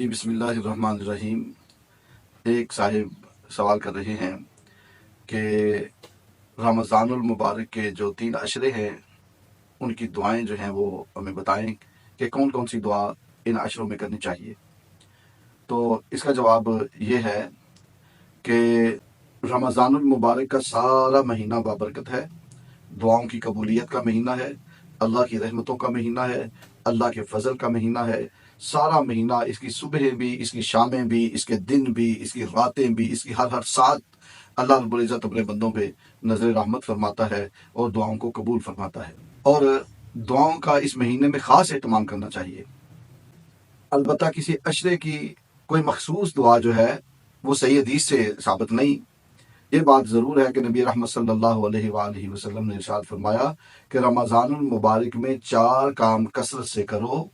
جی بسم اللہ الرحمن الرحیم۔ ایک صاحب سوال کر رہے ہیں کہ رمضان المبارک کے جو 3 عشرے ہیں ان کی دعائیں جو ہیں وہ ہمیں بتائیں کہ کون کون سی دعا ان عشروں میں کرنی چاہیے۔ تو اس کا جواب یہ ہے کہ رمضان المبارک کا سارا مہینہ بابرکت ہے، دعاؤں کی قبولیت کا مہینہ ہے، اللہ کی رحمتوں کا مہینہ ہے، اللہ کے فضل کا مہینہ ہے۔ سارا مہینہ، اس کی صبح بھی، اس کی شامیں بھی، اس کے دن بھی، اس کی راتیں بھی، اس کی ہر ساتھ اللہ رب العزت اپنے بندوں پہ نظر رحمت فرماتا ہے اور دعاؤں کو قبول فرماتا ہے، اور دعاؤں کا اس مہینے میں خاص اہتمام کرنا چاہیے۔ البتہ کسی عشرے کی کوئی مخصوص دعا جو ہے وہ صحیح حدیث سے ثابت نہیں۔ یہ بات ضرور ہے کہ نبی رحمت صلی اللہ علیہ وآلہ وسلم نے ارشاد فرمایا کہ رمضان المبارک میں 4 کام کثرت سے کرو،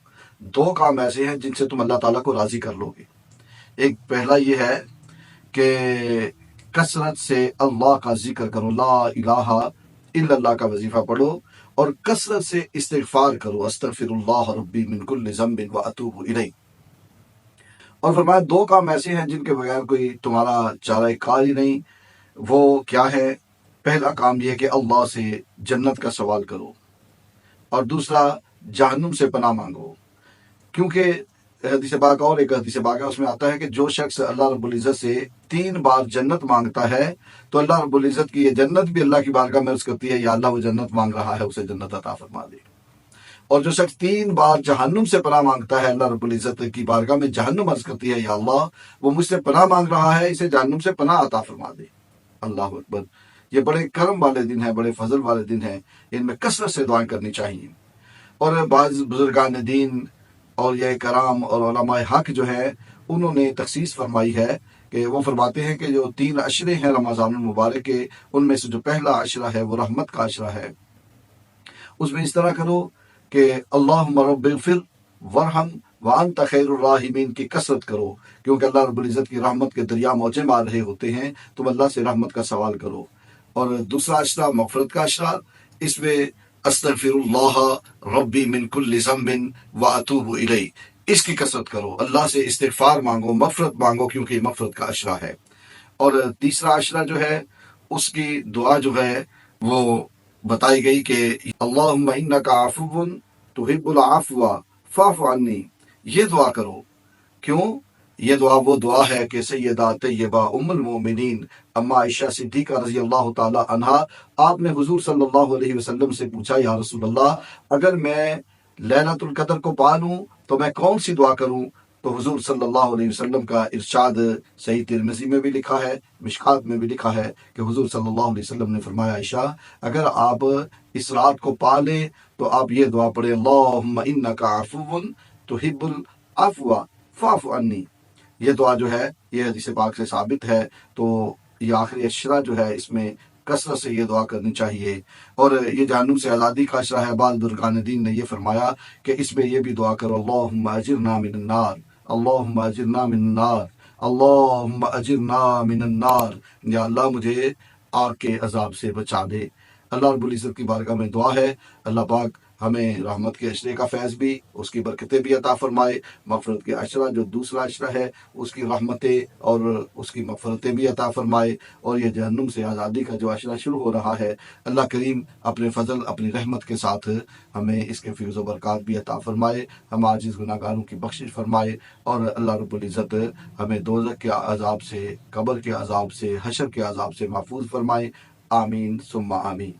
2 کام ایسے ہیں جن سے تم اللہ تعالیٰ کو راضی کر لو گے۔ ایک پہلا یہ ہے کہ کثرت سے اللہ کا ذکر کرو، لا الہ الا اللہ کا وظیفہ پڑھو، اور کثرت سے استغفار کرو، استغفر اللہ ربی من کل ذنب واتوب الیہ۔ اور فرمایا 2 کام ایسے ہیں جن کے بغیر کوئی تمہارا چارہ کار ہی نہیں۔ وہ کیا ہے؟ پہلا کام یہ کہ اللہ سے جنت کا سوال کرو، اور دوسرا جہنم سے پناہ مانگو، کیونکہ حدیث پاک، اور ایک حدیث پاک ہے اس میں آتا ہے کہ جو شخص اللہ رب العزت سے 3 بار جنت مانگتا ہے تو اللہ رب العزت کی یہ جنت بھی اللہ کی بارگاہ میں عرض کرتی ہے، یا اللہ وہ جنت مانگ رہا ہے، اسے جنت عطا فرما دے۔ اور جو شخص 3 بار جہنم سے پناہ مانگتا ہے، اللہ رب العزت کی بارگاہ میں جہنم عرض کرتی ہے، یا اللہ وہ مجھ سے پناہ مانگ رہا ہے، اسے جہنم سے پناہ عطا فرما دے۔ اللہ اکبر! یہ بڑے کرم والے دن ہیں، بڑے فضل والے دن ہیں، ان میں کثرت سے دعائیں کرنی چاہیے۔ اور بعض بزرگان دین اور یہ کرام اور علماء حق جو ہے انہوں نے تخصیص فرمائی ہے کہ وہ فرماتے ہیں کہ جو 3 عشرے ہیں رمضان المبارک کے، ان میں سے جو پہلا عشرہ ہے وہ رحمت کا عشرہ ہے۔ اس میں اس طرح کرو کہ اللہم رب اغفر ورحم وانت خیر الراحمین کی کثرت کرو، کیونکہ اللہ رب العزت کی رحمت کے دریا موجیں مار رہے ہوتے ہیں، تم اللہ سے رحمت کا سوال کرو۔ اور دوسرا عشرہ مغفرت کا عشرہ، اس میں استغفر اللہ ربی من کل ذنب واتوب الیہ، اس کی کثرت کرو، اللہ سے استغفار مانگو، مغفرت مانگو، کیونکہ یہ مغفرت کا عشرہ ہے۔ اور تیسرا عشرہ جو ہے اس کی دعا جو ہے وہ بتائی گئی کہ اللہم انک عفو تحب العفو فاعف عنی، یہ دعا کرو۔ کیوں؟ یہ دعا وہ دعا ہے کہ سیدہ طیبہ ام المومنین اما عائشہ صدیقہ رضی اللہ تعالی عنہا، آپ نے حضور صلی اللہ علیہ وسلم سے پوچھا، یا رسول اللہ، اگر میں لیلۃ القدر کو پا لوں تو میں کون سی دعا کروں؟ تو حضور صلی اللہ علیہ وسلم کا ارشاد صحیح ترمذی میں بھی لکھا ہے، مشکات میں بھی لکھا ہے کہ حضور صلی اللہ علیہ وسلم نے فرمایا، عائشہ اگر آپ اس رات کو پا لیں تو آپ یہ دعا پڑھیں، اللہم انک عفو تحب العفو فاعف عنی۔ یہ دعا جو ہے یہ حدیث پاک سے ثابت ہے۔ تو یہ آخری عشرہ جو ہے اس میں کثرت سے یہ دعا کرنی چاہیے۔ اور یہ جہنم سے آزادی کا عشرہ ہے۔ بعض بزرگان دین نے یہ فرمایا کہ اس میں یہ بھی دعا کرو، اللہم اجرنا من النار، اللہم اجرنا من النار، اللہم اجرنا من النار، یا اللہ مجھے آگ کے عذاب سے بچا دے۔ اللہ رب العزت کی بارگاہ میں دعا ہے اللہ پاک ہمیں رحمت کے عشرے کا فیض بھی، اس کی برکتیں بھی عطا فرمائے، مغفرت کے عشرہ جو دوسرا عشرہ ہے اس کی رحمتیں اور اس کی مغفرتیں بھی عطا فرمائے، اور یہ جہنم سے آزادی کا جو عشرہ شروع ہو رہا ہے، اللہ کریم اپنے فضل اپنی رحمت کے ساتھ ہمیں اس کے فیض و برکات بھی عطا فرمائے، ہم عاجز گناہ گاروں کی بخشش فرمائے، اور اللہ رب العزت ہمیں دوزخ کے عذاب سے، قبر کے عذاب سے، حشر کے عذاب سے محفوظ فرمائے۔ آمین ثم آمین۔